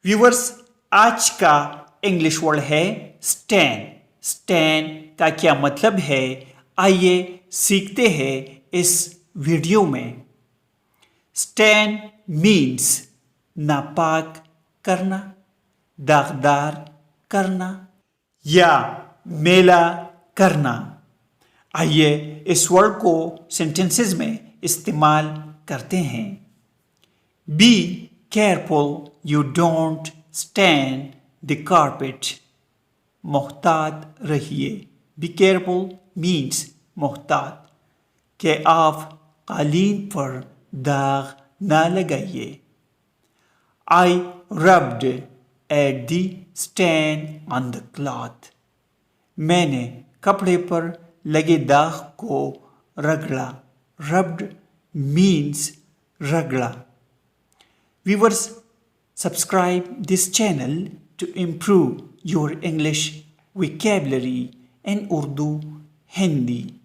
Viewers, आज का English word है स्टैन। स्टैन का क्या मतलब है, आइए सीखते हैं इस वीडियो में। स्टैन मीन्स नापाक करना, दागदार करना या मेला करना। आइए इस वर्ड को सेंटेंसेस में इस्तेमाल करते हैं। Be careful you don't stain the carpet. मोहतात रहिए। बी केयरफुल मीन्स मोहतात, कि आप कालीन पर दाग ना लगाइए। I rubbed at the stain on the cloth. मैंने कपड़े पर लगे दाग को रगड़ा। Rubbed means रगड़ा। Viewers, subscribe this channel to improve your English vocabulary and Urdu Hindi.